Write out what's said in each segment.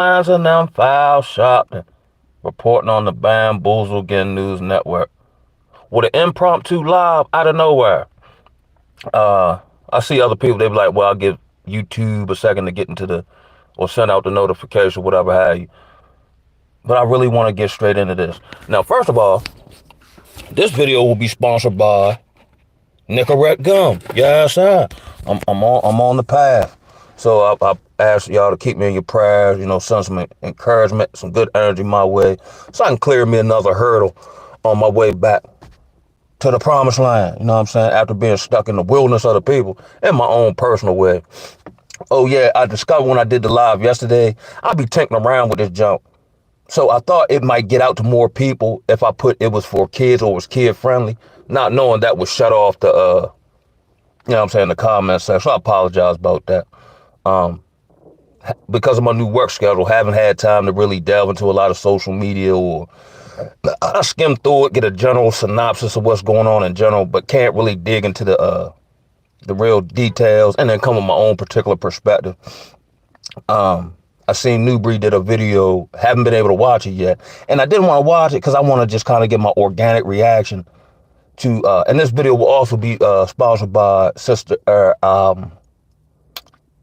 Headlines and them foul shopping, reporting on the Bamboozlement News Network with an impromptu live out of nowhere. Uh, I see other people, they be like, well, I'll give YouTube a second to get into or send out the notification, whatever have you. But I really want to get straight into this. Now, first of all, this video will be sponsored by Nicorette Gum. Yes, sir. I'm on the path. So I ask y'all to keep me in your prayers, send some encouragement, some good energy my way, so I can clear me another hurdle on my way back to the promised land, you know what I'm saying, after being stuck in the wilderness of the people in my own personal way. Oh yeah, I discovered when I did the live yesterday, I be tinkering around with this junk. So I thought it might get out to more people if I put it was for kids or was kid friendly, not knowing that would shut off the comment section. So I apologize about that. Because of my new work schedule, haven't had time to really delve into a lot of social media, or I skim through it, get a general synopsis of what's going on in general, but can't really dig into the real details and then come with my own particular perspective. I seen Newbury did a video, haven't been able to watch it yet, and I didn't want to watch it because I want to just kind of get my organic reaction to, and this video will also be sponsored by Sister,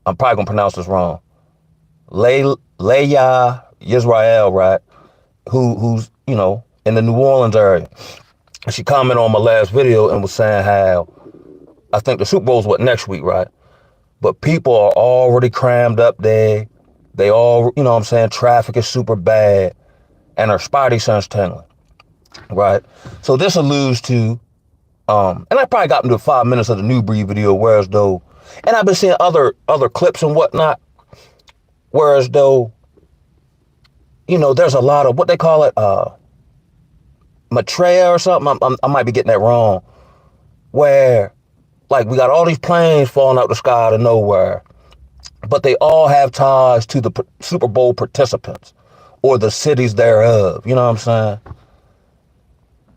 I'm probably going to pronounce this wrong, Leia Yisrael, right? Who's, in the New Orleans area. She commented on my last video and was saying how I think the Super Bowl's next week, right? But people are already crammed up there. They all, traffic is super bad and our spidey sense tingling, right? So this alludes to, and I probably got into 5 minutes of the Newbury video, whereas though, and I've been seeing other clips and whatnot, whereas though, there's a lot of what they call it, Maitreya or something. I might be getting that wrong. Where, like, we got all these planes falling out the sky out of nowhere, but they all have ties to the Super Bowl participants or the cities thereof. You know what I'm saying?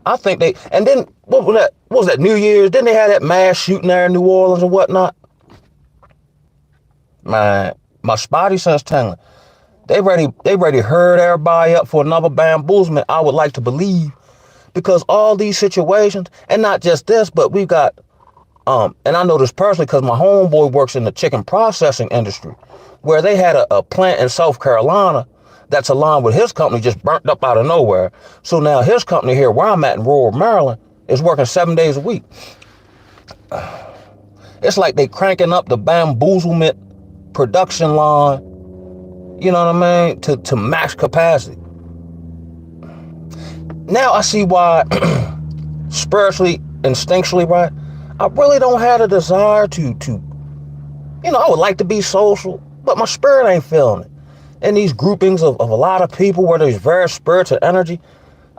I think and then what was that New Year's? Didn't they have that mass shooting there in New Orleans and whatnot? Man, my spidey sense tingling. They ready herd everybody up for another bamboozlement, I would like to believe, because all these situations, and not just this, but we've got, and I know this personally because my homeboy works in the chicken processing industry, where they had a plant in South Carolina that's aligned with his company just burnt up out of nowhere. So now his company here, where I'm at in rural Maryland, is working 7 days a week. It's like they cranking up the bamboozlement production line, you know what I mean, to max capacity. Now I see why, spiritually, instinctually, right, I really don't have a desire to I would like to be social, but my spirit ain't feeling it. And these groupings of a lot of people where there's very spiritual energy,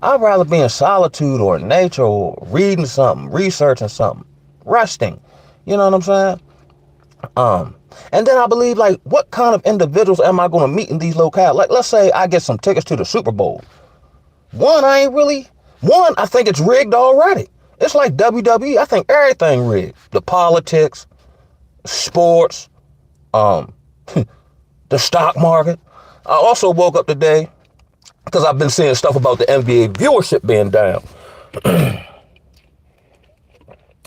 I'd rather be in solitude or in nature or reading something, researching something, resting. You know what I'm saying? And then I believe, like, what kind of individuals am I going to meet in these locales? Like, let's say I get some tickets to the Super Bowl. One, I think it's rigged already. It's like WWE. I think everything rigged. The politics, sports, the stock market. I also woke up today because I've been seeing stuff about the NBA viewership being down.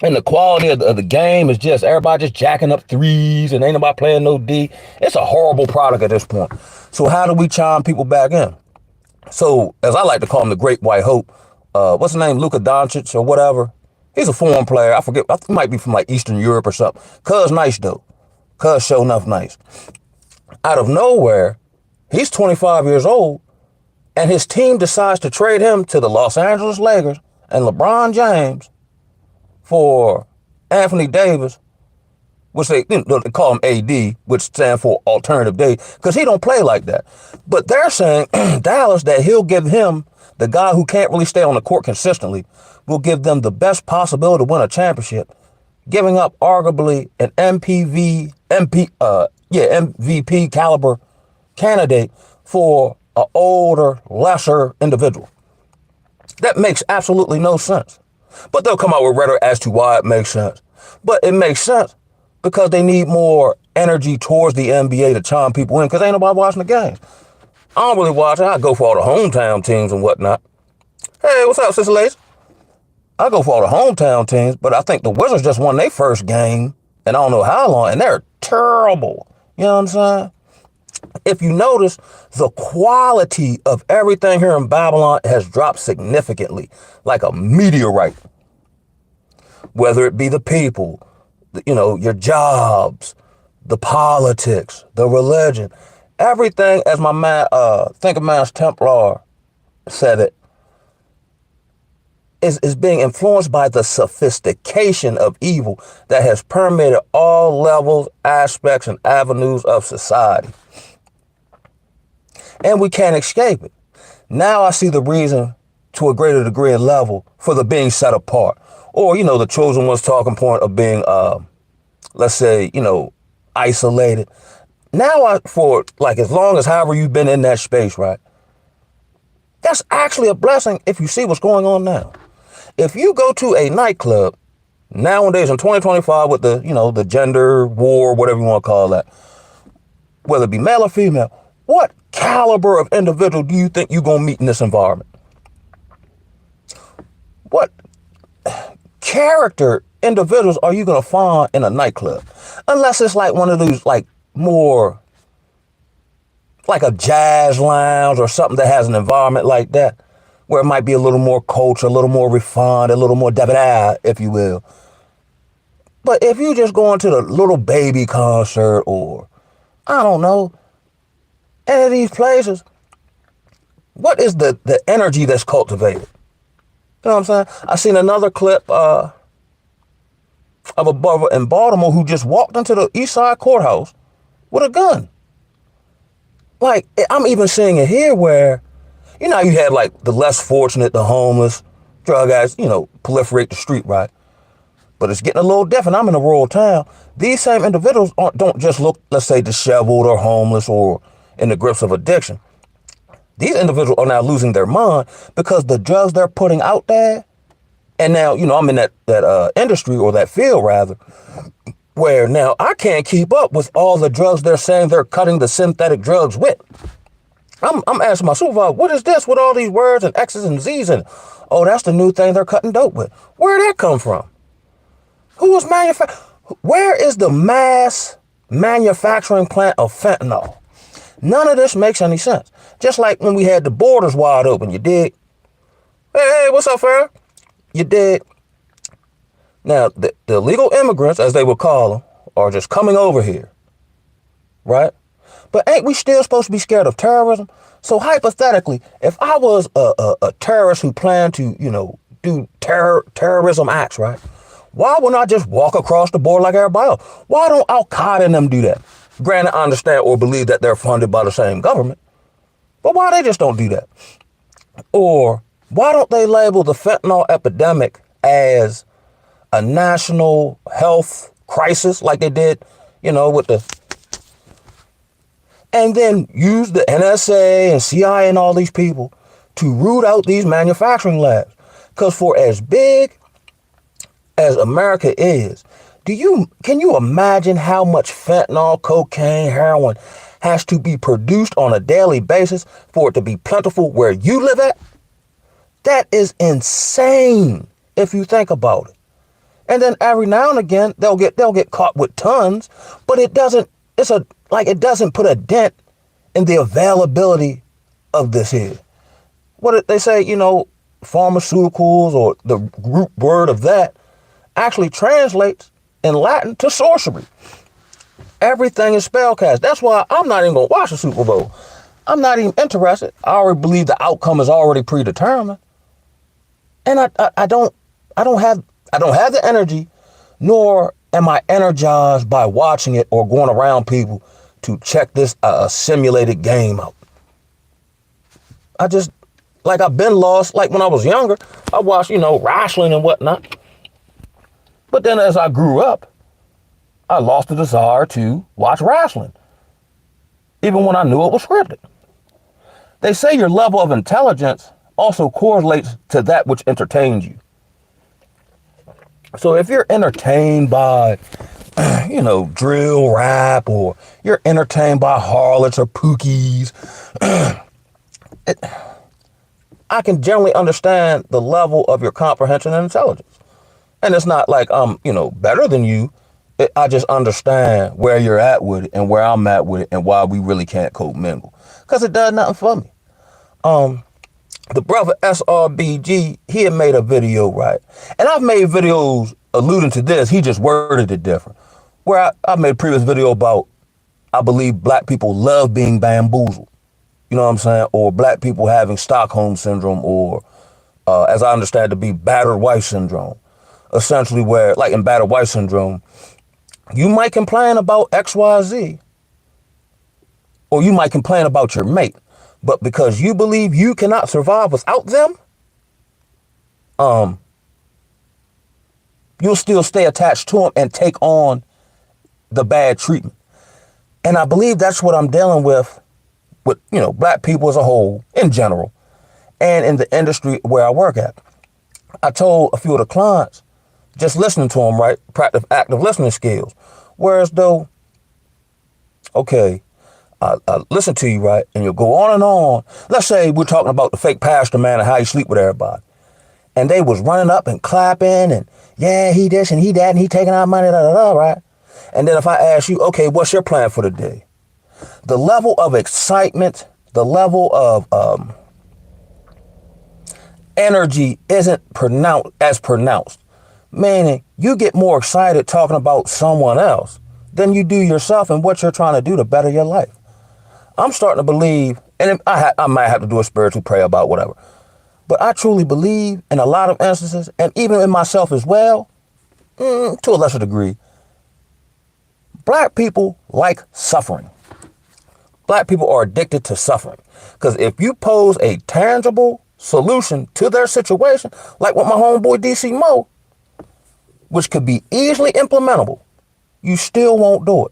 And the quality of the game is just, everybody just jacking up threes and ain't nobody playing no D. It's a horrible product at this point. So how do we chime people back in? So, as I like to call him, the Great White Hope, what's his name, Luka Doncic or whatever? He's a foreign player. I forget. He might be from like Eastern Europe or something. Cuz nice though. Cuz show enough nice. Out of nowhere, he's 25 years old, and his team decides to trade him to the Los Angeles Lakers and LeBron James for Anthony Davis, which they call him AD, which stands for Alternative Day, because he don't play like that. But they're saying, Dallas, that he'll give him, the guy who can't really stay on the court consistently, will give them the best possibility to win a championship, giving up arguably an MVP caliber candidate for an older, lesser individual. That makes absolutely no sense. But they'll come out with rhetoric as to why it makes sense. But it makes sense because they need more energy towards the NBA to chime people in, because ain't nobody watching the games. I don't really watch it. I go for all the hometown teams and whatnot. Hey, what's up, Sister Lace? I go for all the hometown teams, but I think the Wizards just won their first game, and I don't know how long, and they're terrible. You know what I'm saying? If you notice, the quality of everything here in Babylon has dropped significantly, like a meteorite. Whether it be the people, your jobs, the politics, the religion, everything, as my man, Think of Man's Templar said it, is being influenced by the sophistication of evil that has permeated all levels, aspects, and avenues of society. And we can't escape it. Now I see the reason to a greater degree and level for the being set apart. Or, the chosen one's talking point of being, let's say, isolated. Now, for as long as however you've been in that space, right? That's actually a blessing if you see what's going on now. If you go to a nightclub nowadays in 2025 with the gender war, whatever you want to call that, whether it be male or female, what caliber of individual do you think you're going to meet in this environment? What character individuals are you going to find in a nightclub? Unless it's like one of those more like a jazz lounge or something that has an environment like that, where it might be a little more culture, a little more refined, a little more debonair, if you will. But if you just go into the Little Baby concert or, I don't know, any of these places, what is the energy that's cultivated? You know what I'm saying? I seen another clip of a brother in Baltimore who just walked into the East Side courthouse with a gun. I'm even seeing it here where, you had the less fortunate, the homeless, drug addicts, proliferate the street, right? But it's getting a little different. I'm in a rural town. These same individuals don't just look, let's say, disheveled or homeless or in the grips of addiction. These individuals are now losing their mind because the drugs they're putting out there, and now, I'm in that industry, or that field rather, where now I can't keep up with all the drugs they're saying they're cutting the synthetic drugs with. I'm asking my supervisor, what is this with all these words and X's and Z's? And, oh, that's the new thing they're cutting dope with. Where'd that come from? Who was Where is the mass manufacturing plant of fentanyl? None of this makes any sense. Just like when we had the borders wide open, you dig? Hey, what's up, Farrah? You dig? Now, the illegal immigrants, as they would call them, are just coming over here, right? But ain't we still supposed to be scared of terrorism? So hypothetically, if I was a terrorist who planned to, do terrorism acts, right? Why wouldn't I just walk across the border like everybody else? Why don't Al-Qaeda and them do that? Granted, I understand or believe that they're funded by the same government. But why they just don't do that? Or why don't they label the fentanyl epidemic as a national health crisis like they did, with the... And then use the NSA and CIA and all these people to root out these manufacturing labs. Because for as big as America is, can you imagine how much fentanyl, cocaine, heroin has to be produced on a daily basis for it to be plentiful where you live at? That is insane if you think about it. And then every now and again they'll get caught with tons, but it doesn't put a dent in the availability of this here. What they say, pharmaceuticals, or the root word of that actually translates in Latin to sorcery. Everything is spellcast. That's why I'm not even going to watch the Super Bowl. I'm not even interested. I already believe the outcome is already predetermined. And I don't have the energy, nor am I energized by watching it or going around people to check this simulated game out. I've been lost. Like when I was younger, I watched, wrestling and whatnot. But then as I grew up, I lost the desire to watch wrestling, even when I knew it was scripted. They say your level of intelligence also correlates to that which entertains you. So if you're entertained by drill rap, or you're entertained by harlots or pookies, I can generally understand the level of your comprehension and intelligence. And it's not like I'm, better than you. I just understand where you're at with it and where I'm at with it and why we really can't co-mingle. Because it does nothing for me. The brother SRBG, he had made a video, right? And I've made videos alluding to this. He just worded it different. Where I made a previous video about, I believe black people love being bamboozled. You know what I'm saying? Or black people having Stockholm syndrome, or as I understand to be battered wife syndrome. Essentially where, like in battered wife syndrome, you might complain about XYZ, or you might complain about your mate, but because you believe you cannot survive without them, you'll still stay attached to them and take on the bad treatment. And I believe that's what I'm dealing with, black people as a whole, in general, and in the industry where I work at. I told a few of the clients, just listening to them, right, practice active listening skills. Whereas though, okay, I listen to you, right, and you'll go on and on. Let's say we're talking about the fake pastor, man, and how he sleep with everybody. And they was running up and clapping and, yeah, he this and he that and he taking our money, right? And then if I ask you, okay, what's your plan for the day? The level of excitement, the level of energy isn't pronounced. Meaning you get more excited talking about someone else than you do yourself and what you're trying to do to better your life. I'm starting to believe, and I might have to do a spiritual prayer about whatever, but I truly believe in a lot of instances, and even in myself as well, to a lesser degree, black people like suffering. Black people are addicted to suffering. Because if you pose a tangible solution to their situation, like with my homeboy DC Mo, which could be easily implementable, you still won't do it.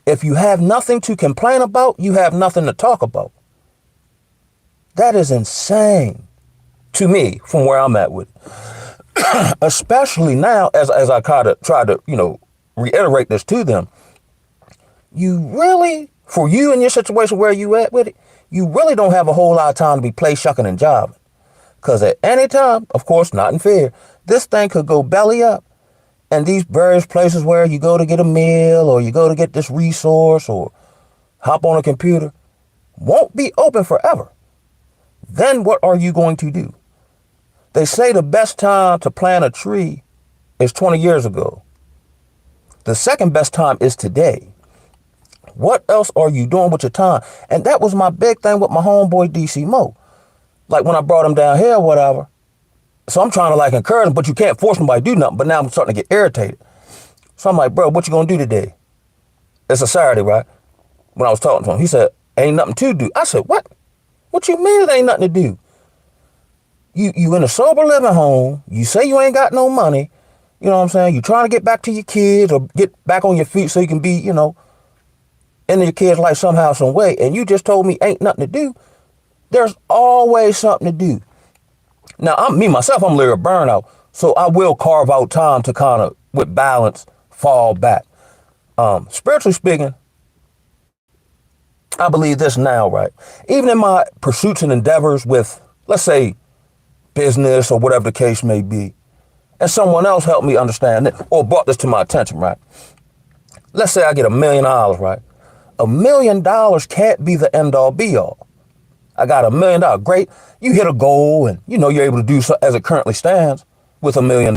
If you have nothing to complain about, you have nothing to talk about. That is insane to me from where I'm at with it. Especially now, as I try to reiterate this to them, you really, for you in your situation where you at with it, you really don't have a whole lot of time to be play shucking and jobbing. Because at any time, of course, not in fear, this thing could go belly up. And these various places where you go to get a meal or you go to get this resource or hop on a computer won't be open forever. Then what are you going to do? They say the best time to plant a tree is 20 years ago. The second best time is today. What else are you doing with your time? And that was my big thing with my homeboy DC Mo. Like when I brought him down here or whatever. So I'm trying to encourage him, but you can't force nobody to do nothing. But now I'm starting to get irritated. So I'm like, bro, what you gonna do today? It's a Saturday, right? When I was talking to him, he said, ain't nothing to do. I said, what? What you mean it ain't nothing to do? You in a sober living home. You say you ain't got no money. You know what I'm saying? You trying to get back to your kids or get back on your feet so you can be, into your kids' life somehow, some way. And you just told me ain't nothing to do. There's always something to do. Now, I'm a little burnout, so I will carve out time to kind of, with balance, fall back. Spiritually speaking, I believe this now, right? Even in my pursuits and endeavors with, let's say, business or whatever the case may be, and someone else helped me understand it or brought this to my attention, right? Let's say I get $1 million, right? $1 million can't be the end all be all. I got $1 million. Great. You hit a goal and you're able to do so as it currently stands with $1 million.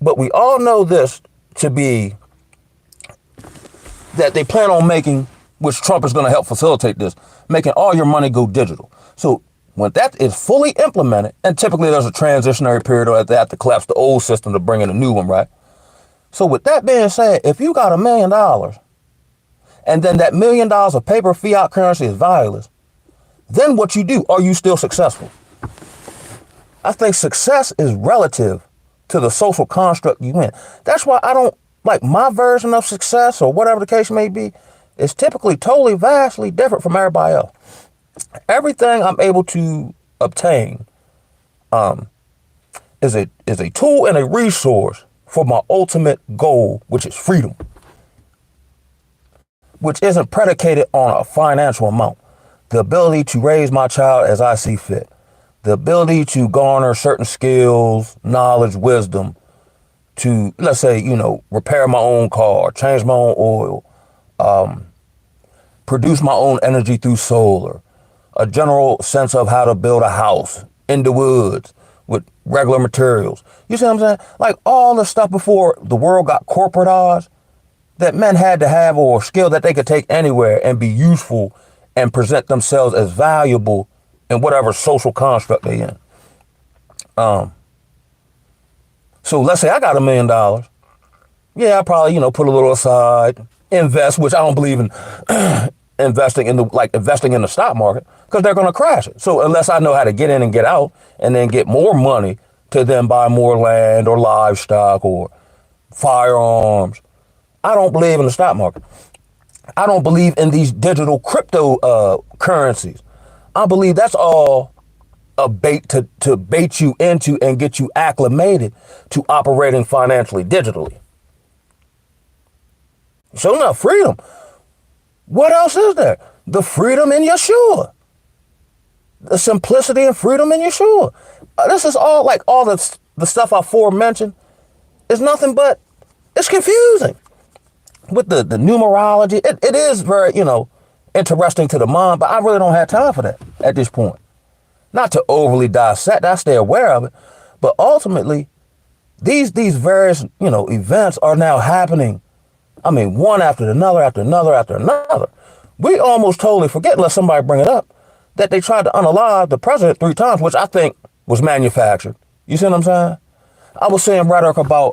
But we all know this to be that they plan on making, which Trump is going to help facilitate this, making all your money go digital. So when that is fully implemented, and typically there's a transitionary period or they have to collapse the old system to bring in a new one, right? So with that being said, if you got $1 million and then that $1 million of paper fiat currency is valueless, then what you do, are you still successful? I think success is relative to the social construct you in. That's why I don't like my version of success or whatever the case may be is typically totally vastly different from everybody else. Everything I'm able to obtain is a tool and a resource for my ultimate goal, which is freedom, which isn't predicated on a financial amount. The ability to raise my child as I see fit, the ability to garner certain skills, knowledge, wisdom to, let's say, repair my own car, change my own oil, produce my own energy through solar, a general sense of how to build a house in the woods with regular materials. You see what I'm saying? Like all the stuff before the world got corporatized that men had to have, or a skill that they could take anywhere and be useful and present themselves as valuable in whatever social construct they in. So let's say I got $1 million. Yeah, I probably, put a little aside, invest, which I don't believe in investing in the stock market, because they're going to crash it. So unless I know how to get in and get out and then get more money to then buy more land or livestock or firearms, I don't believe in the stock market. I don't believe in these digital crypto currencies. I believe that's all a bait to bait you into and get you acclimated to operating financially digitally. So now freedom. What else is there? The freedom in Yeshua. The simplicity and freedom in Yeshua. This is all the stuff I aforementioned is nothing but, it's confusing. With the numerology, it is very, interesting to the mind, but I really don't have time for that at this point. Not to overly dissect, I stay aware of it, but ultimately, these various, events are now happening. I mean, one after another, after another, after another. We almost totally forget, unless somebody bring it up, that they tried to unalive the president 3 times, which I think was manufactured. You see what I'm saying? I was saying rhetoric about,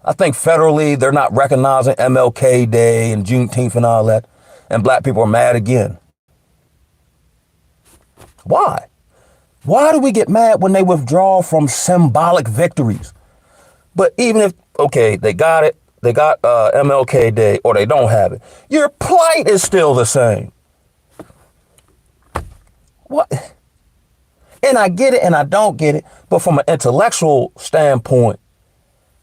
I think federally, they're not recognizing MLK Day and Juneteenth and all that. And black people are mad again. Why? Why do we get mad when they withdraw from symbolic victories? But even if, okay, they got it, they got MLK Day, or they don't have it, your plight is still the same. What? And I get it and I don't get it, but from an intellectual standpoint,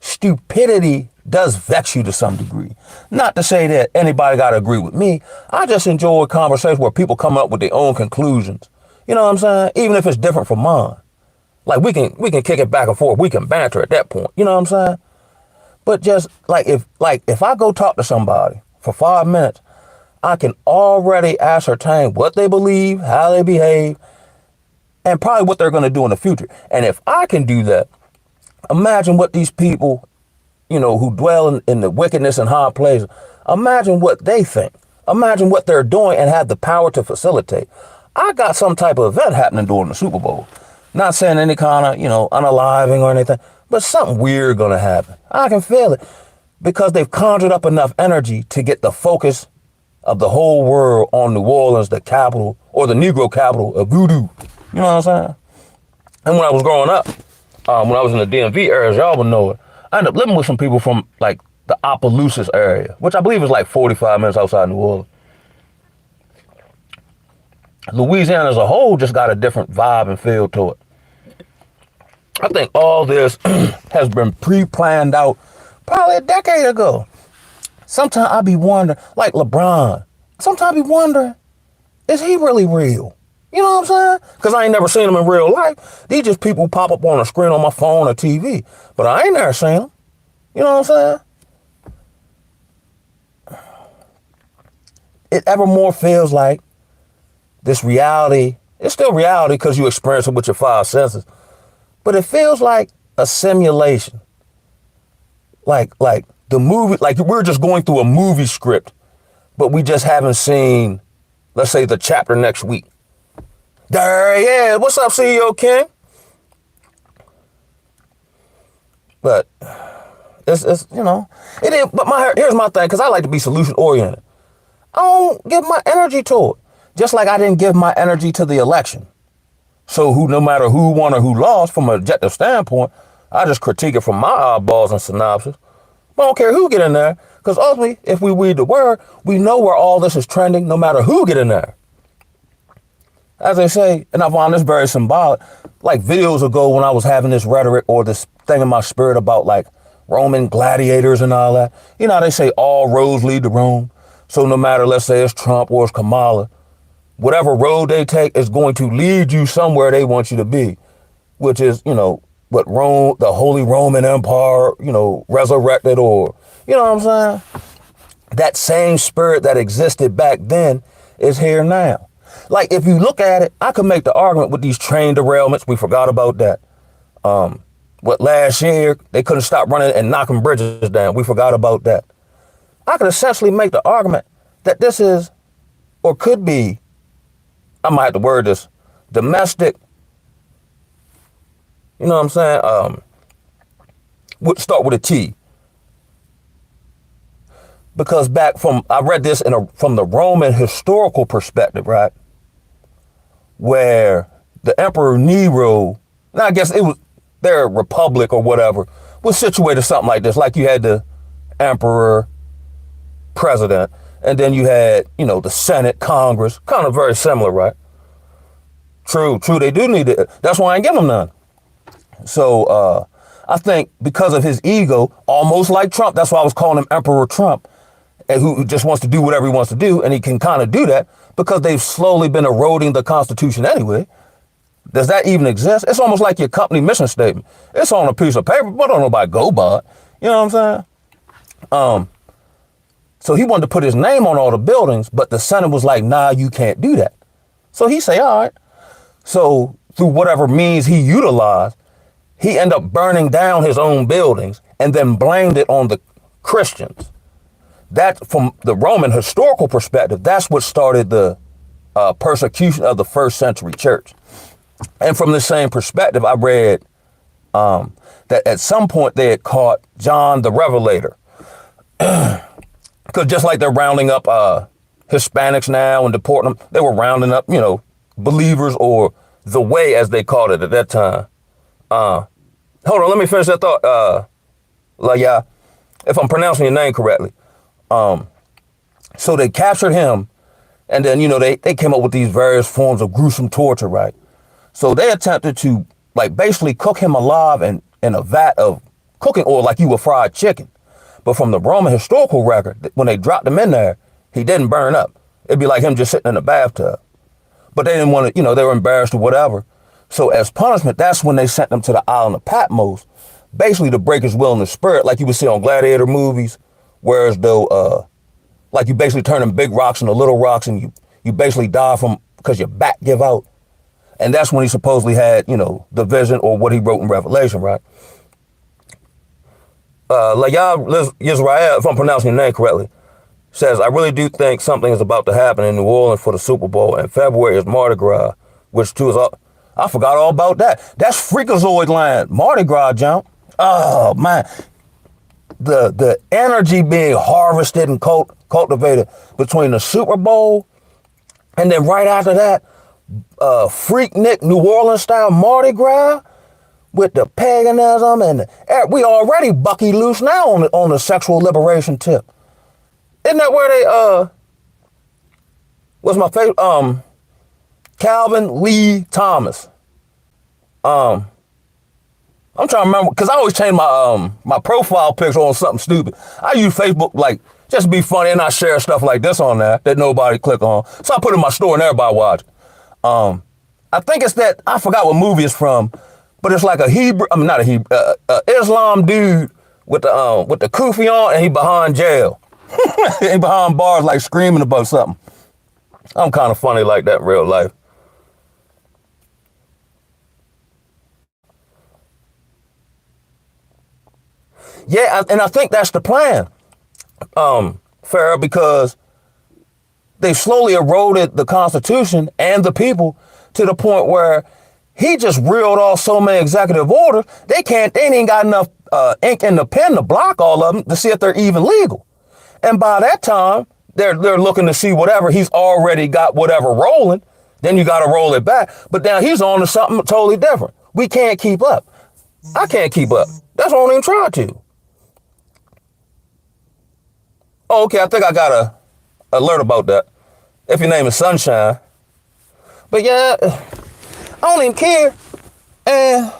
stupidity does vex you to some degree. Not to say that anybody got to agree with me. I just enjoy conversations where people come up with their own conclusions. You know what I'm saying? Even if it's different from mine. Like we can kick it back and forth. We can banter at that point. You know what I'm saying? But just if I go talk to somebody for 5 minutes, I can already ascertain what they believe, how they behave, and probably what they're going to do in the future. And if I can do that, imagine what these people, who dwell in the wickedness and high places, imagine what they think. Imagine what they're doing and have the power to facilitate. I got some type of event happening during the Super Bowl. Not saying any kind of, unaliving or anything, but something weird going to happen. I can feel it because they've conjured up enough energy to get the focus of the whole world on New Orleans, the capital, or the Negro capital of voodoo. You know what I'm saying? And when I was growing up, when I was in the DMV areas, y'all would know it, I ended up living with some people from the Opelousas area, which I believe is 45 minutes outside New Orleans. Louisiana as a whole just got a different vibe and feel to it. I think all this has been pre-planned out probably a decade ago. Sometimes I be wondering, like LeBron, sometimes I be wondering, is he really real? You know what I'm saying? Because I ain't never seen him in real life. These just people pop up on a screen on my phone or TV. But I ain't never seen them. You know what I'm saying? It ever more feels like this reality. It's still reality because you experience it with your 5 senses. But it feels like a simulation. Like the movie, like we're just going through a movie script, but we just haven't seen, let's say, the chapter next week. There he is. What's up, CEO King? But it's it is. But here's my thing, because I like to be solution oriented. I don't give my energy to it, just like I didn't give my energy to the election. So no matter who won or who lost, from an objective standpoint, I just critique it from my eyeballs and synopsis. I don't care who get in there, because ultimately, if we read the word, we know where all this is trending, no matter who get in there. as they say, and I find this very symbolic. Like videos ago when I was having this rhetoric or this thing in my spirit about like Roman gladiators and all that. You know how they say all roads lead to Rome. So no matter, let's say it's Trump or it's Kamala, whatever road they take is going to lead you somewhere they want you to be, which is, you know, what Rome, the Holy Roman Empire, you know, resurrected, or, you know what I'm saying? That same spirit that existed back then is here now. Like, if you look at it, I could make the argument with these train derailments. We forgot about that. What last year, they couldn't stop running and knocking bridges down. We forgot about that. I could essentially make the argument that this is, or could be, I might have to word this, domestic, you know what I'm saying? Start with a T. Because I read this from the Roman historical perspective, right? Where the Emperor Nero, now I guess it was their republic or whatever, was situated something like this. Like you had the emperor, president, and then you had, you know, the Senate, Congress, kind of very similar, right? True, they do need it. That's why I ain't give them none. So I think because of his ego, almost like Trump, that's why I was calling him Emperor Trump, and who just wants to do whatever he wants to do, and he can kind of do that because they've slowly been eroding the Constitution anyway. Does that even exist? It's almost like your company mission statement. It's on a piece of paper, but don't nobody go by it. You know what I'm saying? So he wanted to put his name on all the buildings, but the Senate was like, nah, you can't do that. So he say, all right. So through whatever means he utilized, he ended up burning down his own buildings and then blamed it on the Christians. That, from the Roman historical perspective, that's what started the persecution of the first century church. And from the same perspective, I read that at some point they had caught John the Revelator. Because just like they're rounding up Hispanics now and deporting them, they were rounding up, you know, believers, or the way, as they called it at that time. Hold on, let me finish that thought. Yeah, if I'm pronouncing your name correctly. So they captured him, and then, you know, they came up with these various forms of gruesome torture, right? So they attempted to, like, basically cook him alive in a vat of cooking oil like you would fried chicken. But from the Roman historical record, when they dropped him in there, he didn't burn up. It'd be like him just sitting in a bathtub. But they didn't want to, you know, they were embarrassed or whatever. So as punishment, that's when they sent him to the island of Patmos, basically to break his will in the spirit, like you would see on gladiator movies, whereas though, like you basically turn them big rocks into little rocks, and you basically die from, because your back give out. And that's when he supposedly had, you know, the vision, or what he wrote in Revelation, right? Yisrael, if I'm pronouncing your name correctly, says, I really do think something is about to happen in New Orleans for the Super Bowl, and February is Mardi Gras, which too is all, I forgot all about that. That's Freakazoid land, Mardi Gras, John. Oh man, the energy being harvested and cultivated between the Super Bowl and then right after that, Freaknik New Orleans style Mardi Gras with the paganism and we already bucky loose now on the sexual liberation tip. Isn't that where they what's my favorite Calvin Lee Thomas. I'm trying to remember, because I always change my profile picture on something stupid. I use Facebook like just to be funny, and I share stuff like this on there that nobody click on. So I put it in my store and everybody watch. I think it's that, I forgot what movie it's from, but it's like a Hebrew, I mean not a Hebrew, Islam dude with the kufi on, and he behind jail. He behind bars like screaming about something. I'm kind of funny like that in real life. Yeah, and I think that's the plan, Farrah, because they slowly eroded the Constitution and the people to the point where he just reeled off so many executive orders, they ain't got enough ink in the pen to block all of them to see if they're even legal. And by that time, they're looking to see whatever, he's already got whatever rolling, then you got to roll it back. But now he's on to something totally different. We can't keep up. I can't keep up. That's why I don't even try to. Oh, okay, I think I got a alert about that. If your name is Sunshine. But yeah, I don't even care. And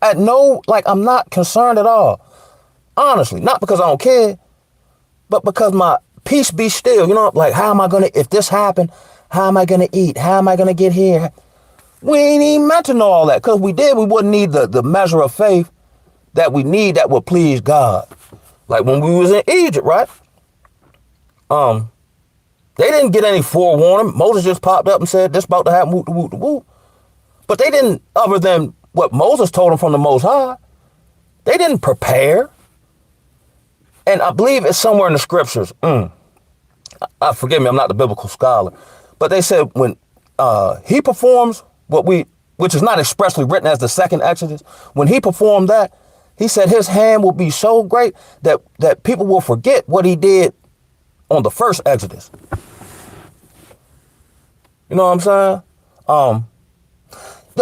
I'm not concerned at all. Honestly, not because I don't care, but because my peace be still. You know, like, how am I going to, if this happened, how am I going to eat? How am I going to get here? We ain't even meant to know all that. Because we did, we wouldn't need the measure of faith that we need that would please God. Like when we was in Egypt, right? They didn't get any forewarning. Moses just popped up and said, this about to happen, whoop, whoop, whoop. But they didn't, other than what Moses told them from the Most High, they didn't prepare. And I believe it's somewhere in the scriptures. Forgive me, I'm not the biblical scholar. But they said when he performs which is not expressly written as the second Exodus, when he performed that, he said his hand will be so great that people will forget what he did on the first Exodus. You know what I'm saying?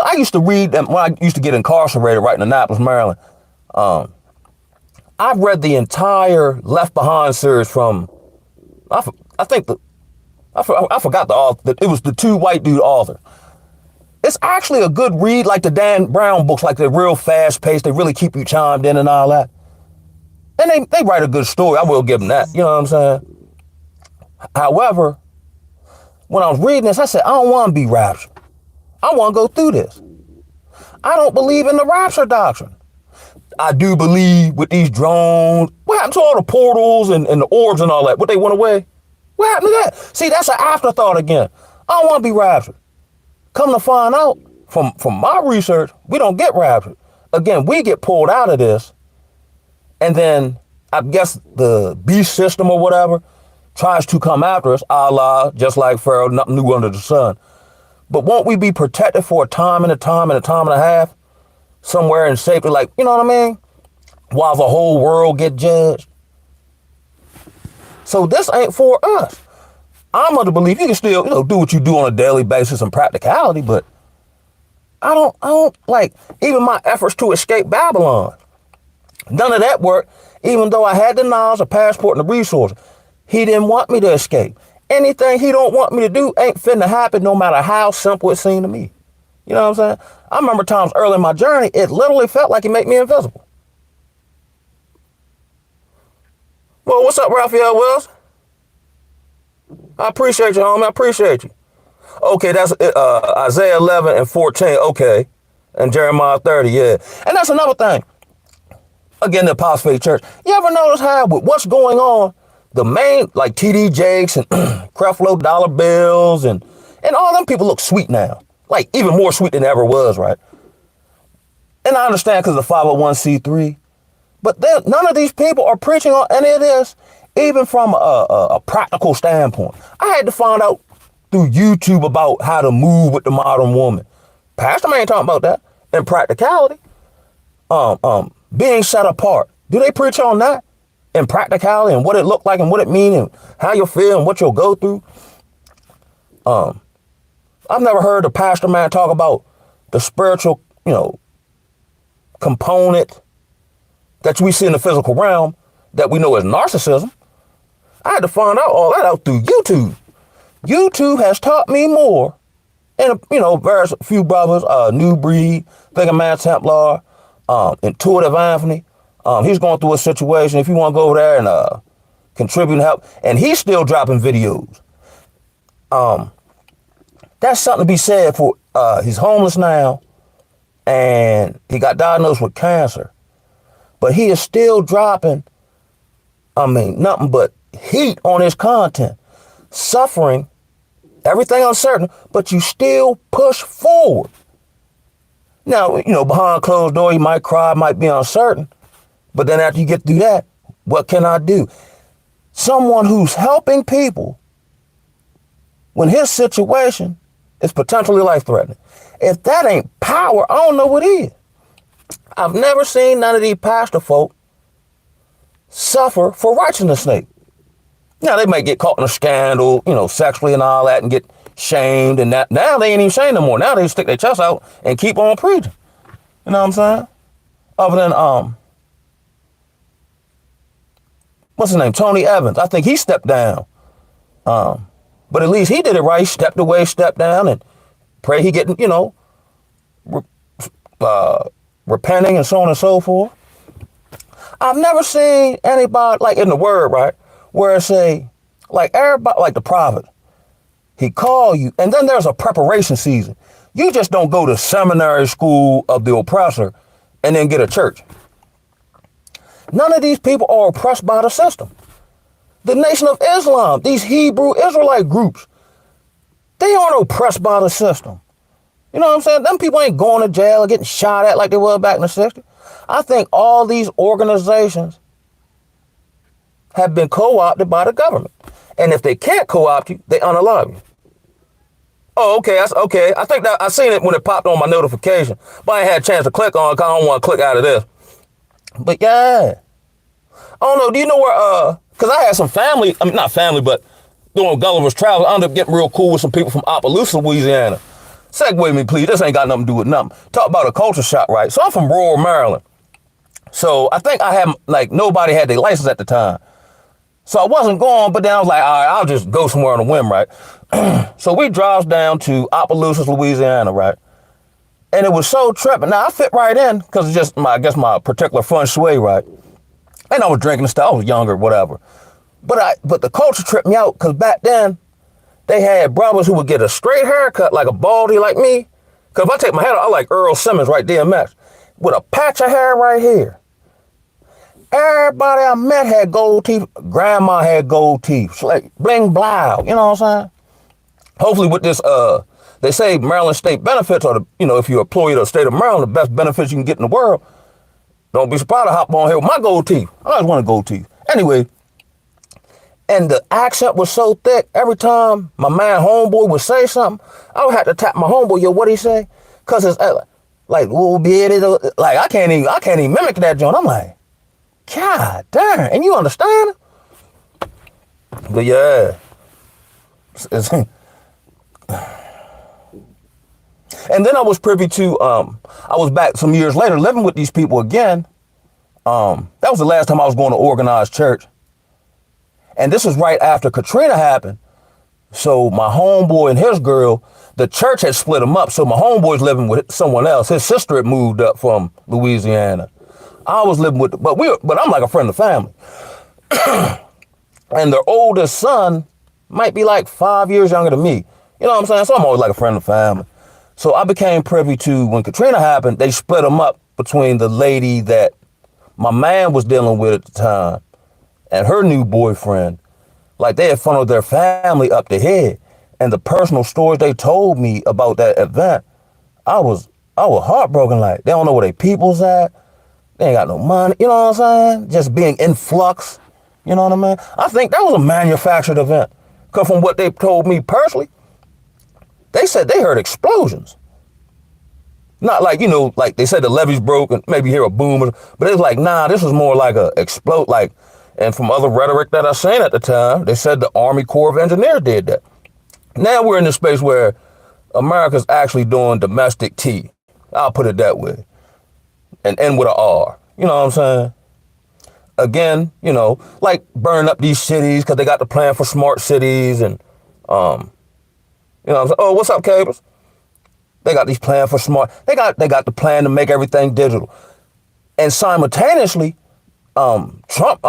I used to read them when I used to get incarcerated right in Annapolis, Maryland. I've read the entire Left Behind series from, I forgot the author. It was the two white dude author. It's actually a good read, like the Dan Brown books, like they're real fast paced. They really keep you chimed in and all that. And they write a good story. I will give them that. You know what I'm saying? However, when I was reading this, I said, I don't want to be raptured. I want to go through this. I don't believe in the rapture doctrine. I do believe with these drones. What happened to all the portals and the orbs and all that? What, they went away? What happened to that? See, that's an afterthought again. I don't want to be raptured. Come to find out, from my research, we don't get raptured. Again, we get pulled out of this, and then I guess the beast system or whatever tries to come after us, Allah, just like Pharaoh, nothing new under the sun. But won't we be protected for a time and a time and a time and a half, somewhere in safety, like, you know what I mean? While the whole world get judged. So this ain't for us. I'm of the belief you can still, do what you do on a daily basis and practicality, but I don't like even my efforts to escape Babylon. None of that worked, even though I had the knowledge, a passport, and the resources. He didn't want me to escape. Anything he don't want me to do ain't finna happen, no matter how simple it seemed to me. You know what I'm saying? I remember times early in my journey, it literally felt like he made me invisible. Well, what's up, Raphael Wells? I appreciate you, homie. I appreciate you. Okay, that's Isaiah 11 and 14. Okay. And Jeremiah 30, yeah. And that's another thing. Again, the Apostle Faith Church. You ever notice how with what's going on, the main, like T.D. Jakes and Creflo Dollar Bills and all them people look sweet now. Like even more sweet than ever was, right? And I understand because of the 501c3. But none of these people are preaching on any of this, even from a practical standpoint. I had to find out through YouTube about how to move with the modern woman. Pastor man ain't talking about that. In practicality, being set apart. Do they preach on that? In practicality and what it looked like and what it means and how you'll feel and what you'll go through. I've never heard a pastor man talk about the spiritual, component that we see in the physical realm that we know as narcissism. I had to find out all that out through YouTube. YouTube has taught me more. And, various few brothers, New Breed, Bigger Man Templar, Intuitive Anthony. He's going through a situation. If you want to go over there and contribute and help, and he's still dropping videos. That's something to be said for, he's homeless now, and he got diagnosed with cancer. But he is still dropping, nothing but heat on his content. Suffering, everything uncertain, but you still push forward. Now, behind closed door, you might cry, might be uncertain. But then after you get through that, what can I do? Someone who's helping people when his situation is potentially life-threatening. If that ain't power, I don't know what is. I've never seen none of these pastor folk suffer for righteousness' sake. Now, they might get caught in a scandal, sexually and all that, and get shamed and that. Now they ain't even shamed no more. Now they stick their chest out and keep on preaching. You know what I'm saying? Other than, what's his name? Tony Evans. I think he stepped down. But at least he did it right. He stepped away, stepped down, and Pray he getting, repenting and so on and so forth. I've never seen anybody, like in the word, right, where it say, like everybody, like the prophet, he called you, and then there's a preparation season. You just don't go to seminary school of the oppressor and then get a church. None of these people are oppressed by the system. The Nation of Islam, these Hebrew Israelite groups, they aren't oppressed by the system. You know what I'm saying? Them people ain't going to jail or getting shot at like they were back in the 60s. I think all these organizations have been co-opted by the government. And if they can't co-opt you, they unalive you. Oh, okay, that's okay. I think that I seen it when it popped on my notification, but I ain't had a chance to click on it because I don't want to click out of this. But yeah, I don't know. Do you know where? Because I had some family. I mean, not family, but doing Gulliver's Travels, I ended up getting real cool with some people from Opelousas, Louisiana. Segue me, please. This ain't got nothing to do with nothing. Talk about a culture shock, right? So I'm from rural Maryland. So I think I had, like, nobody had their license at the time. So I wasn't going, but then I was like, all right, I'll just go somewhere on a whim, right? So we drives down to Opelousas, Louisiana, right? And it was so tripping. Now I fit right in because it's just my particular feng shui, right? And I was drinking and stuff. I was younger, whatever. But the culture tripped me out because back then they had brothers who would get a straight haircut like a baldy like me. Because if I take my head off, I like Earl Simmons, right, DMX, with a patch of hair right here. Everybody I met had gold teeth. Grandma had gold teeth. Like bling blow, you know what I'm saying? Hopefully with this, they say Maryland state benefits are, if you're employed of the state of Maryland, the best benefits you can get in the world. Don't be surprised to hop on here with my gold teeth. I always wanted gold teeth. Anyway, and the accent was so thick, every time my man homeboy would say something, I would have to tap my homeboy, yo, what'd he say? Cause it's like, like I can't even mimic that joint. I'm like, God damn, and you understand? But yeah. And then I was privy to, I was back some years later living with these people again. That was the last time I was going to organized church. And this was right after Katrina happened. So my homeboy and his girl, the church had split them up. So my homeboy's living with someone else. His sister had moved up from Louisiana. I was living with, but I'm like a friend of the family. And their oldest son might be like 5 years younger than me. You know what I'm saying? So I'm always like a friend of the family. So I became privy to, when Katrina happened, they split them up between the lady that my man was dealing with at the time and her new boyfriend. Like they had funneled their family up the head. And the personal stories they told me about that event, I was heartbroken. Like, they don't know where they people's at. They ain't got no money. You know what I'm saying? Just being in flux. You know what I mean? I think that was a manufactured event. Because from what they told me personally, they said they heard explosions. Not like, like they said the levees broke and maybe hear a boom. But it was like, nah, this was more like a explode. Like, and from other rhetoric that I seen at the time, they said the Army Corps of Engineers did that. Now we're in this space where America's actually doing domestic tea. I'll put it that way. And end with an R. You know what I'm saying? Again, like burn up these cities because they got the plan for smart cities and, you know what I'm saying? Oh, what's up, Cables? They got these plans for smart. They got the plan to make everything digital. And simultaneously, Cyborg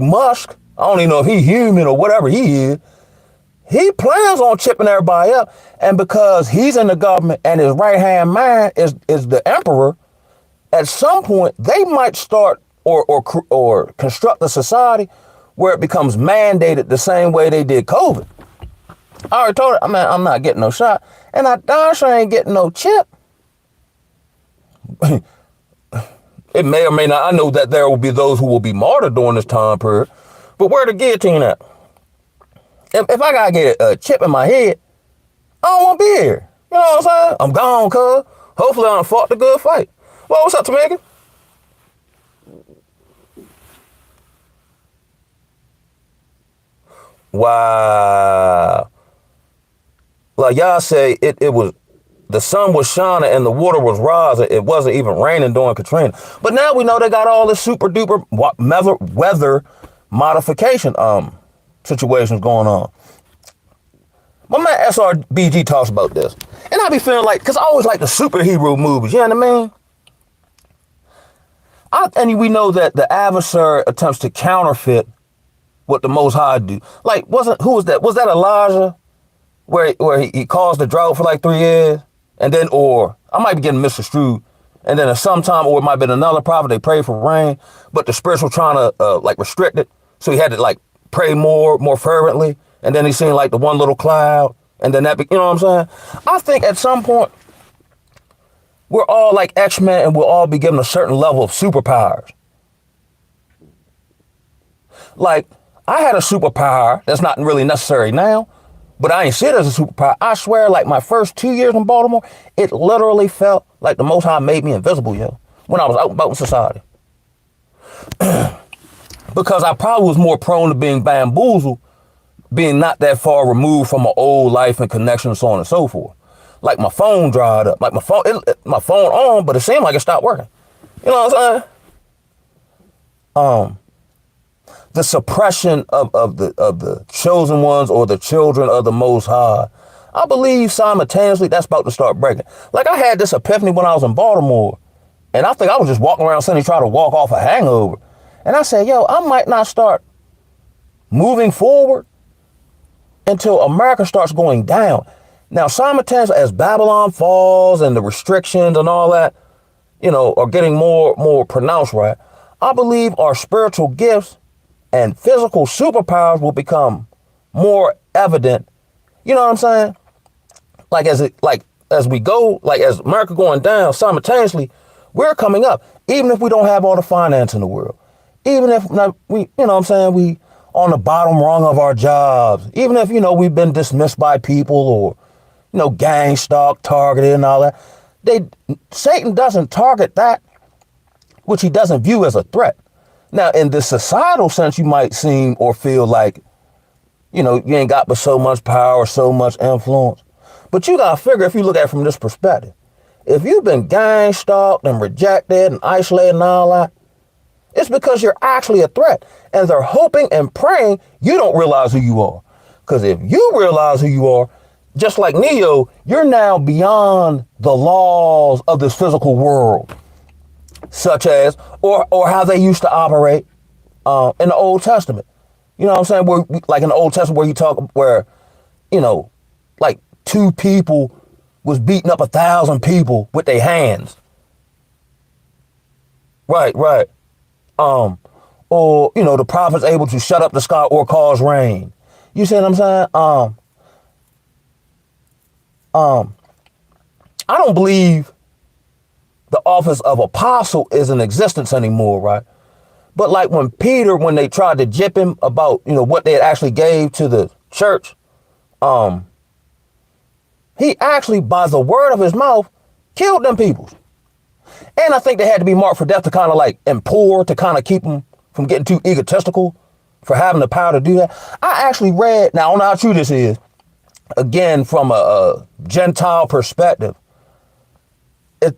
Musk, I don't even know if he's human or whatever he is, he plans on chipping everybody up. And because he's in the government and his right-hand man is the emperor, at some point they might start or construct a society where it becomes mandated the same way they did COVID. I already told her, I'm not getting no shot. And I darn sure ain't getting no chip. It may or may not. I know that there will be those who will be martyred during this time period. But where the guillotine at? If I gotta get a chip in my head, I don't want to be here. You know what I'm saying? I'm gone, cuz. Hopefully I done fought the good fight. Well, what's up, Tamika? Wow. Like y'all say, it was, the sun was shining and the water was rising. It wasn't even raining during Katrina. But now we know they got all this super duper weather modification situations going on. My man SRBG talks about this. And I be feeling like, because I always like the superhero movies, you know what I mean? And we know that the adversary attempts to counterfeit what the Most High do. Like, who was that? Was that Elijah? Where he caused the drought for like 3 years? And then, or, I might be getting misconstrued. And then at some time, or it might have been another prophet, they prayed for rain, but the spirits were trying to like restrict it. So he had to like pray more fervently. And then he seen like the one little cloud. And then you know what I'm saying? I think at some point, we're all like X-Men and we'll all be given a certain level of superpowers. Like, I had a superpower that's not really necessary now, but I ain't see it as a superpower. I swear, like my first 2 years in Baltimore, it literally felt like the Most High made me invisible, yo, when I was out and about in society. Because I probably was more prone to being bamboozled, being not that far removed from my old life and connection and so on and so forth. Like my phone dried up, like my phone on, but it seemed like it stopped working. You know what I'm saying? The suppression of the chosen ones or the children of the Most High, I believe simultaneously that's about to start breaking. Like I had this epiphany when I was in Baltimore, and I think I was just walking around suddenly trying to walk off a hangover. And I said, yo, I might not start moving forward until America starts going down. Now, simultaneously, as Babylon falls and the restrictions and all that, you know, are getting more pronounced, right? I believe our spiritual gifts and physical superpowers will become more evident. You know what I'm saying? Like as we go, like as America going down, simultaneously, we're coming up. Even if we don't have all the finance in the world, even if we, you know what I'm saying, we on the bottom rung of our jobs, even if, you know, we've been dismissed by people or, you know, gang stalked, targeted and all that. Satan doesn't target that which he doesn't view as a threat. Now, in the societal sense, you might seem or feel like, you know, you ain't got but so much power, so much influence. But you got to figure, if you look at it from this perspective, if you've been gang stalked and rejected and isolated and all that, it's because you're actually a threat. And they're hoping and praying you don't realize who you are. Because if you realize who you are, just like Neo, you're now beyond the laws of this physical world, such as, or how they used to operate in the Old Testament. You know what I'm saying? Where, like in the Old Testament, where, you know, like 2 people was beating up 1,000 people with their hands. Right. Or, you know, the prophet's able to shut up the sky or cause rain. You see what I'm saying? I don't believe the office of apostle is in existence anymore, right? But like when they tried to jip him about, you know, what they had actually gave to the church, he actually, by the word of his mouth, killed them people. And I think they had to be marked for death to kind of like implore, to kind of keep them from getting too egotistical for having the power to do that. I actually read, now I don't know how true this is, again, from a Gentile perspective.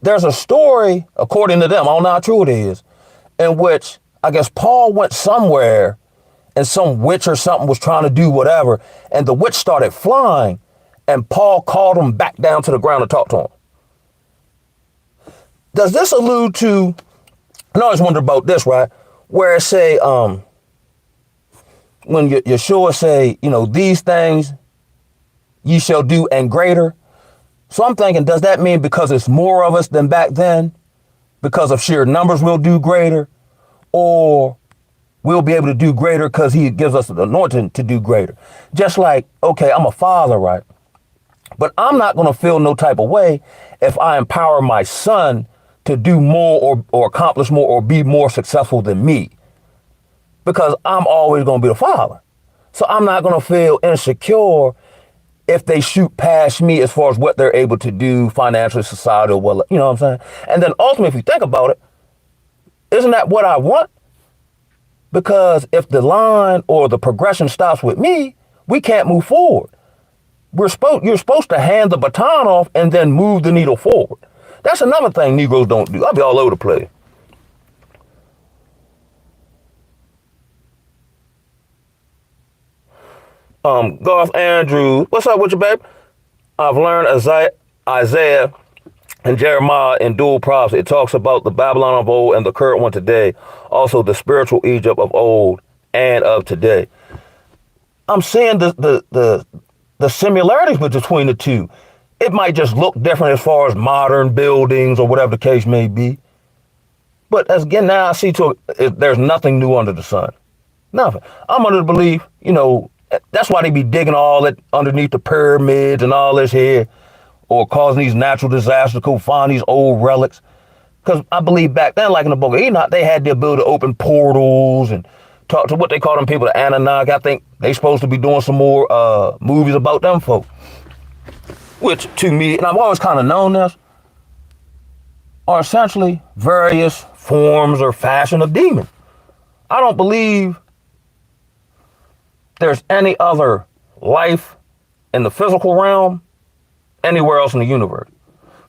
There's a story, according to them, I don't know how true it is, in which I guess Paul went somewhere and some witch or something was trying to do whatever, and the witch started flying, and Paul called him back down to the ground to talk to him. Does this allude to, I always wonder about this, right? Where it say, when Yeshua say, you know, these things ye shall do and greater. So I'm thinking, does that mean because it's more of us than back then, because of sheer numbers we'll do greater, or we'll be able to do greater because he gives us the anointing to do greater? Just like, okay, I'm a father, right? But I'm not going to feel no type of way if I empower my son to do more or accomplish more or be more successful than me, because I'm always going to be the father. So I'm not going to feel insecure if they shoot past me as far as what they're able to do financially, societal, well, you know what I'm saying? And then ultimately, if you think about it, isn't that what I want? Because if the line or the progression stops with me, we can't move forward. You're supposed to hand the baton off and then move the needle forward. That's another thing Negroes don't do. I'll be all over the place. Garth Andrews, what's up with you, babe? I've learned Isaiah and Jeremiah in dual prophecy. It talks about the Babylon of old and the current one today. Also the spiritual Egypt of old and of today. I'm seeing the similarities between the two. It might just look different as far as modern buildings or whatever the case may be. But as again, now I see there's nothing new under the sun. Nothing. I'm under the belief, that's why they be digging all that underneath the pyramids and all this here, or causing these natural disasters to go find these old relics. Because I believe back then, like in the book of Enoch, they had the ability to open portals and talk to what they call them people, the Anunnaki. I think they supposed to be doing some more movies about them folk. Which to me, and I've always kind of known this, are essentially various forms or fashion of demons. I don't believe there's any other life in the physical realm anywhere else in the universe.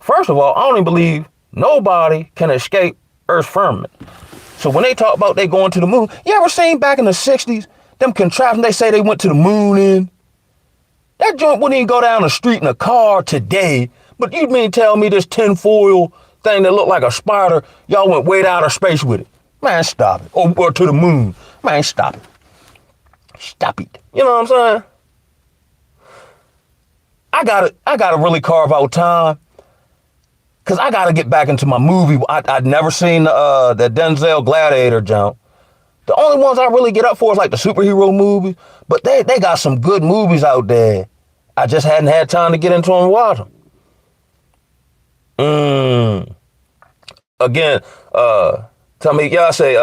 First of all, I don't even believe nobody can escape Earth's firmament. So when they talk about they going to the moon, you ever seen back in the 60s, them contraptions they say they went to the moon in? That joint wouldn't even go down the street in a car today, but you mean tell me this tinfoil thing that looked like a spider, y'all went way out of space with it? Man, stop it. Or to the moon. Man, stop it. Stop it. You know what I'm saying? I gotta really carve out time, because I gotta get back into my movie. I'd never seen the Denzel Gladiator jump. The only ones I really get up for is like the superhero movies, but they got some good movies out there. I just hadn't had time to get into them and watch them. Again, tell me, y'all say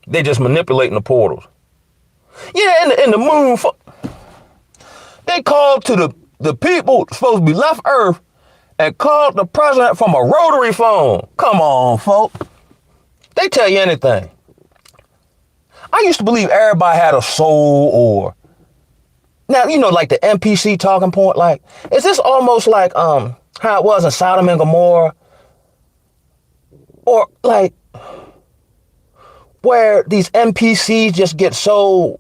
they just manipulating the portals. Yeah, in the moon, they called to the people supposed to be left Earth and called the president from a rotary phone. Come on, folks. They tell you anything. I used to believe everybody had a soul, or now, like the NPC talking point, like, is this almost like how it was in Sodom and Gomorrah? Or like where these NPCs just get so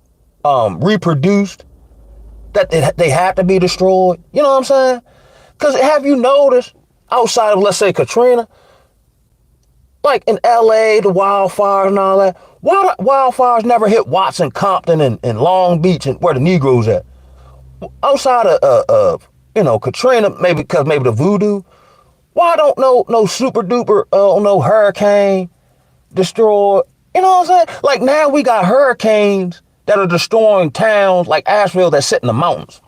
reproduced that they have to be destroyed. You know what I'm saying? Because have you noticed, outside of, let's say, Katrina, like in LA, the wildfires and all that, why wildfires never hit Watson, Compton, and Long Beach, and where the Negroes at? Outside of Katrina, maybe because maybe the voodoo, why don't no super duper, no hurricane destroy, you know what I'm saying? Like now we got hurricanes that are destroying towns like Asheville that sit in the mountains.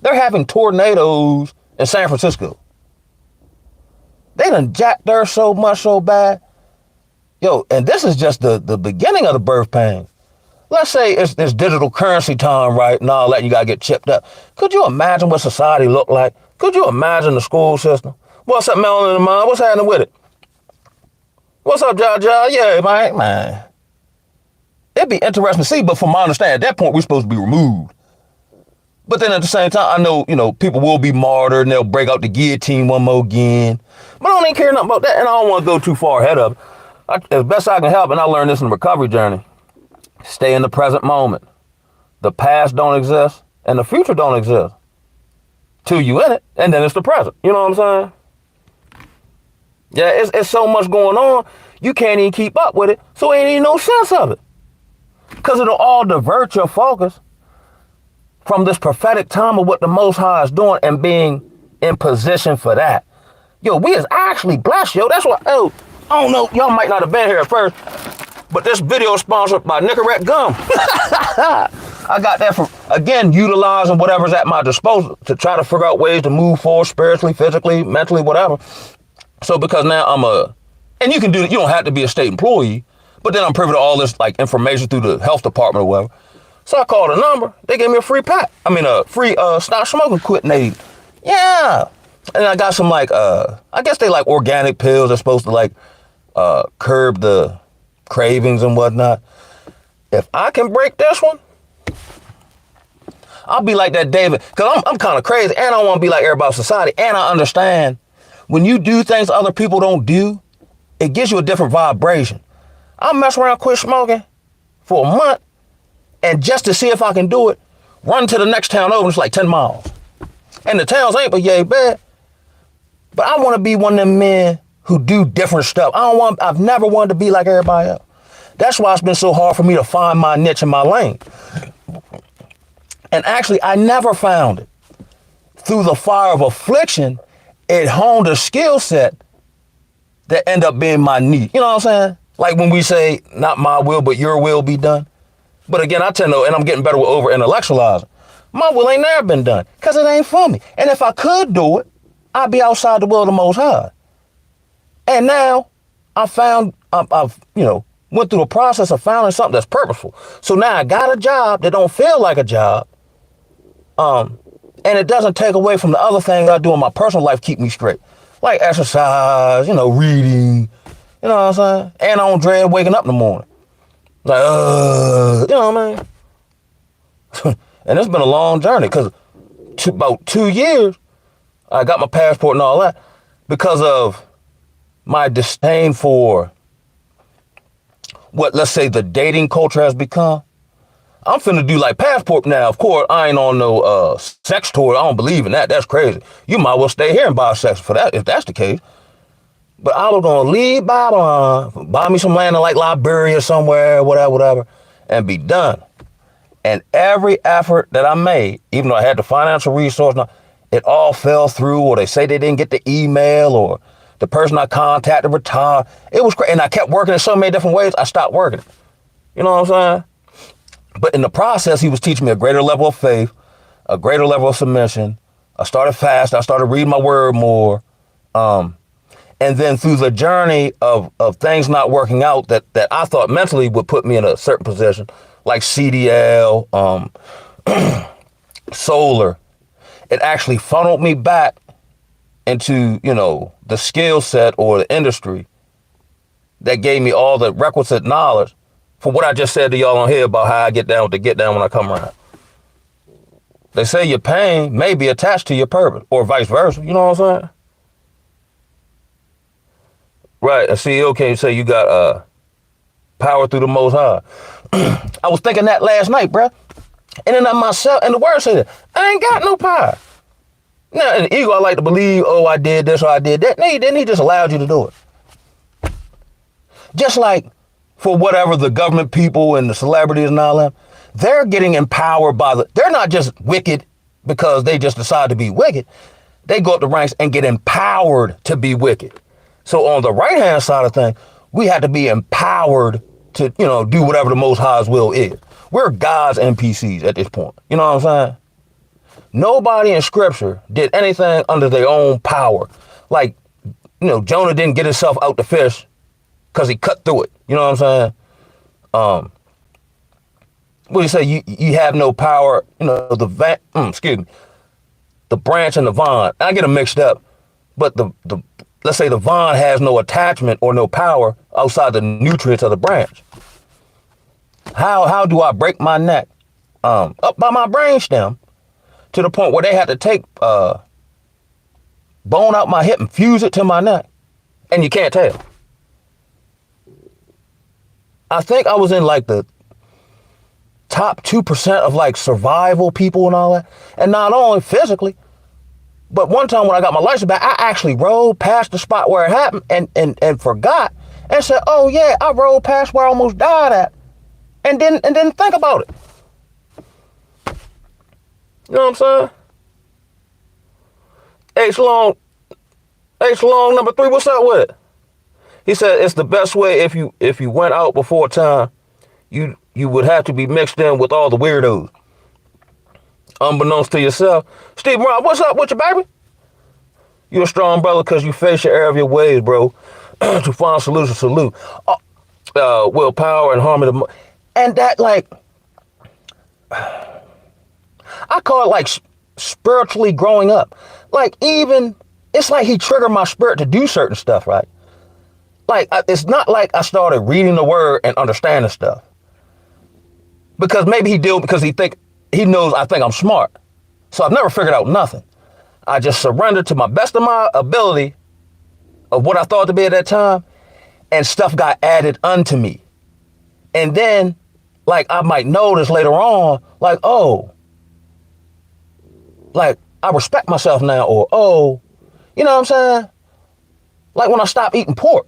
They're having tornadoes in San Francisco. They done jacked there so much, so bad. Yo, and this is just the beginning of the birth pains. Let's say it's digital currency time, right? And all that, you gotta get chipped up. Could you imagine what society looked like? Could you imagine the school system? What's up, Melon in the mind? What's happening with it? What's up, Jaja? Yeah, man. It'd be interesting to see, but from my understanding, at that point, we're supposed to be removed. But then at the same time, I know, people will be martyred and they'll break out the guillotine one more again. But I don't even care nothing about that, and I don't want to go too far ahead of it. As best I can help, and I learned this in the recovery journey, stay in the present moment. The past don't exist, and the future don't exist. Till you in it, and then it's the present. You know what I'm saying? Yeah, it's so much going on, you can't even keep up with it, so ain't even no sense of it. Because it'll all divert your focus from this prophetic time of what the Most High is doing and being in position for that. Yo, we is actually blessed, yo. That's what, I don't know, y'all might not have been here at first, but this video is sponsored by Nicorette Gum. I got that from, again, utilizing whatever's at my disposal to try to figure out ways to move forward spiritually, physically, mentally, whatever. So because now and you can do it, you don't have to be a state employee, but then I'm privy to all this like information through the health department or whatever. So I called a number, they gave me a free pack. A free stop smoking quitting aid. Yeah. And I got some like, I guess they like organic pills that's supposed to like curb the cravings and whatnot. If I can break this one, I'll be like that David, because I'm kind of crazy and I don't want to be like everybody in society. And I understand when you do things other people don't do, it gives you a different vibration. I'll mess around, quit smoking for a month, and just to see if I can do it, run to the next town over. It's like 10 miles. And the towns ain't but yay bad. But I want to be one of them men who do different stuff. I've never wanted to be like everybody else. That's why it's been so hard for me to find my niche and my lane. And actually, I never found it. Through the fire of affliction, it honed a skill set that ended up being my niche. You know what I'm saying? Like when we say, not my will, but your will be done. But again, I tend to, and I'm getting better with over intellectualizing. My will ain't never been done because it ain't for me. And if I could do it, I'd be outside the will of the Most High. And now I found, I've went through the process of finding something that's purposeful. So now I got a job that don't feel like a job. And it doesn't take away from the other things I do in my personal life, keep me straight. Like exercise, reading, you know what I'm saying? And I don't dread waking up in the morning. Like, you know what I mean? And it's been a long journey because about 2 years, I got my passport and all that because of my disdain for what, let's say, the dating culture has become. I'm finna do like passport now. Of course, I ain't on no sex tour. I don't believe in that. That's crazy. You might well stay here and buy sex for that if that's the case. But I was gonna leave Babylon, buy me some land in like Liberia somewhere, whatever, and be done. And every effort that I made, even though I had the financial resource, it all fell through, or they say they didn't get the email, or the person I contacted retired. It was crazy. And I kept working in so many different ways, I stopped working. You know what I'm saying? But in the process, he was teaching me a greater level of faith, a greater level of submission. I started fast. I started reading my word more. And then through the journey of things not working out that I thought mentally would put me in a certain position, like CDL, solar, it actually funneled me back into, the skill set or the industry that gave me all the requisite knowledge for what I just said to y'all on here about how I get down with the get down when I come around. They say your pain may be attached to your purpose or vice versa. You know what I'm saying? Right. A CEO can't say you got power through the Most High. I was thinking that last night, bruh. And then I myself, and the word said, I ain't got no power. Now, in the ego, I like to believe, I did this or I did that. No, he didn't. He just allowed you to do it. Just like for whatever the government people and the celebrities and all that, they're getting empowered they're not just wicked because they just decide to be wicked. They go up the ranks and get empowered to be wicked. So on the right-hand side of things, we have to be empowered to, do whatever the Most High's will is. We're God's NPCs at this point. You know what I'm saying? Nobody in scripture did anything under their own power. Like, Jonah didn't get himself out the fish because he cut through it. You know what I'm saying? What do you say? You have no power, the branch and the vine. I get them mixed up. But let's say the vine has no attachment or no power outside the nutrients of the branch. How do I break my neck? Up by my brainstem to the point where they had to take bone out my hip and fuse it to my neck. And you can't tell. I think I was in like the top 2% of like survival people and all that. And not only physically, but one time when I got my license back, I actually rode past the spot where it happened and forgot and said, oh yeah, I rode past where I almost died at and didn't think about it. You know what I'm saying? H long number 3, what's up with it? He said it's the best way if you went out before time, you would have to be mixed in with all the weirdos. Unbeknownst to yourself. Steve Brown, what's up with you, baby? You're a strong brother because you face your error of your ways, bro. To find solutions, salute. Willpower and harmony. And that, like, I call it like spiritually growing up. Like, even, it's like he triggered my spirit to do certain stuff, right? Like, it's not like I started reading the word and understanding stuff. Because maybe he did because he knows I think I'm smart. So I've never figured out nothing. I just surrendered to my best of my ability of what I thought to be at that time, and stuff got added unto me. And then, like, I might notice later on, like, oh, like, I respect myself now, or, oh, you know what I'm saying? Like when I stopped eating pork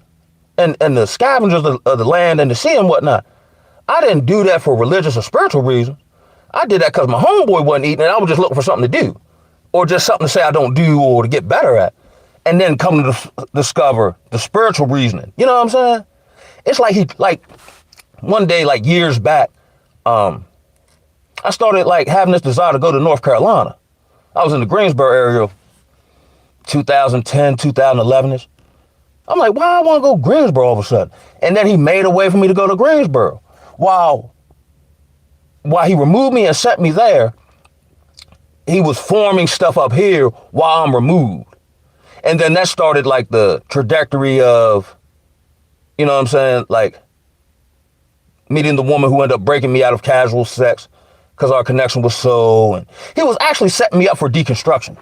and the scavengers of the land and the sea and whatnot, I didn't do that for religious or spiritual reasons. I did that because my homeboy wasn't eating and I was just looking for something to do, or just something to say I don't do or to get better at. And then come to discover the spiritual reasoning. You know what I'm saying? It's like one day, like years back, I started like having this desire to go to North Carolina. I was in the Greensboro area, 2010, 2011-ish. I'm like, why I want to go to Greensboro all of a sudden? And then he made a way for me to go to Greensboro. While he removed me and set me there, he was forming stuff up here while I'm removed. And then that started like the trajectory of, you know what I'm saying, like meeting the woman who ended up breaking me out of casual sex because our connection was so, and he was actually setting me up for deconstruction.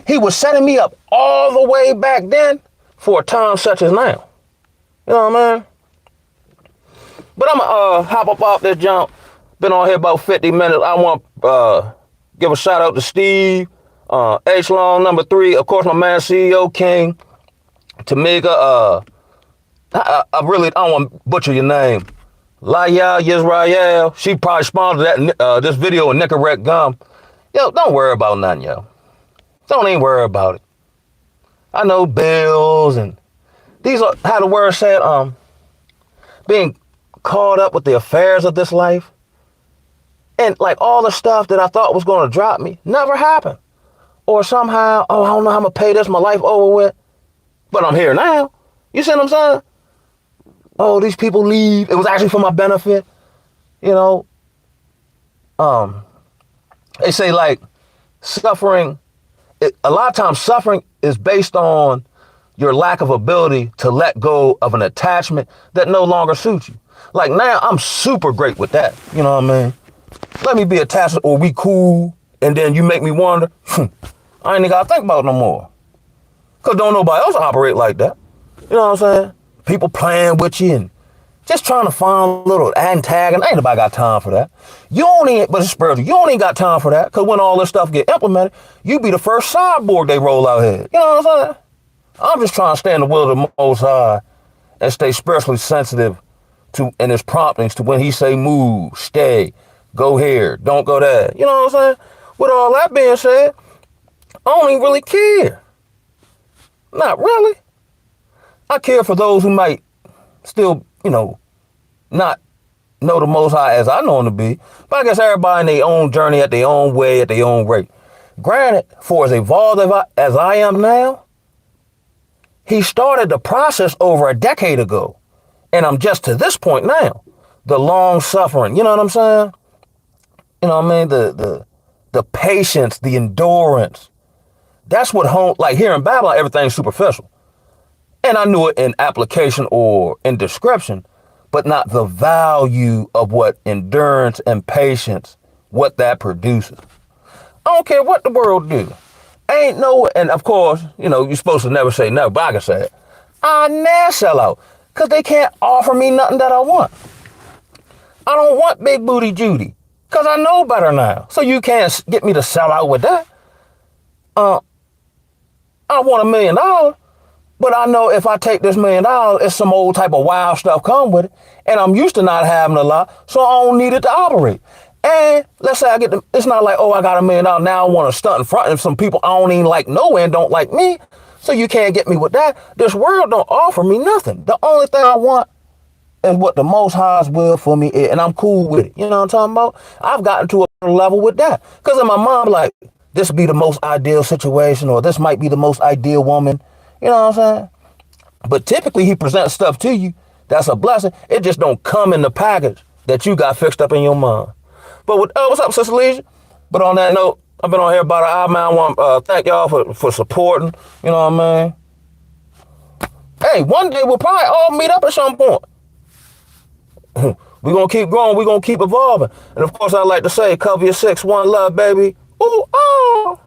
He was setting me up all the way back then for a time such as now. You know what I mean? But I'm gonna hop up off this jump. Been on here about 50 minutes. I want to give a shout out to Steve, H Long number 3, of course my man CEO King, Tamika, I don't want to butcher your name. Laya Yisrael, she probably sponsored this video with Nicorette Gum. Yo, don't worry about nothing, yo. Don't even worry about it. I know bills and these are how the word said, being caught up with the affairs of this life. And like all the stuff that I thought was going to drop me never happened. Or somehow, oh, I don't know how I'm going to pay this, my life over with. But I'm here now. You see what I'm saying? Oh, these people leave. It was actually for my benefit. You know, they say like suffering, a lot of times suffering is based on your lack of ability to let go of an attachment that no longer suits you. Like now I'm super great with that. You know what I mean? Let me be attached or we cool. And then you make me wonder, I ain't even gotta think about it no more. Cause don't nobody else operate like that. You know what I'm saying? People playing with you and just trying to find a little antagonist. Ain't nobody got time for that. But it's spiritual. You don't even got time for that. Cause when all this stuff get implemented, you be the first cyborg they roll out here. You know what I'm saying? I'm just trying to stay in the will of the Most High and stay spiritually sensitive to in his promptings to when he say move, stay, go here, don't go there. You know what I'm saying? With all that being said, I don't even really care. Not really. I care for those who might still, you know, not know the Most High as I know him to be. But I guess everybody in their own journey, at their own way, at their own rate. Granted, for as evolved as I am now, he started the process over a decade ago. And I'm just to this point now. The long suffering, you know what I'm saying? You know what I mean? The patience, the endurance. That's what like here in Babylon, everything's superficial. And I knew it in application or in description, but not the value of what endurance and patience, what that produces. I don't care what the world do. Ain't no, and of course, you know, you're supposed to never say never, but I can say it. I never sell out because they can't offer me nothing that I want. I don't want big booty Judy because I know better now. So you can't get me to sell out with that. I want $1 million, but I know if I take this $1 million, it's some old type of wild stuff come with it. And I'm used to not having a lot, so I don't need it to operate. And let's say it's not like, oh, I got $1 million, now I want to stunt in front of some people I don't even like nowhere and don't like me. So you can't get me with that. This world don't offer me nothing. The only thing I want is what the Most High's will for me is, and I'm cool with it. You know what I'm talking about? I've gotten to a level with that. Because in my mind, like, this would be the most ideal situation, or this might be the most ideal woman. You know what I'm saying? But typically he presents stuff to you that's a blessing. It just don't come in the package that you got fixed up in your mind. But what's up, Sister Leisure? But on that note, I've been on here about an hour, man. I want to thank y'all for supporting. You know what I mean? Hey, one day we'll probably all meet up at some point. We're going to keep growing. We're going to keep evolving. And of course, I like to say, cover your 6, one love, baby. Ooh, oh.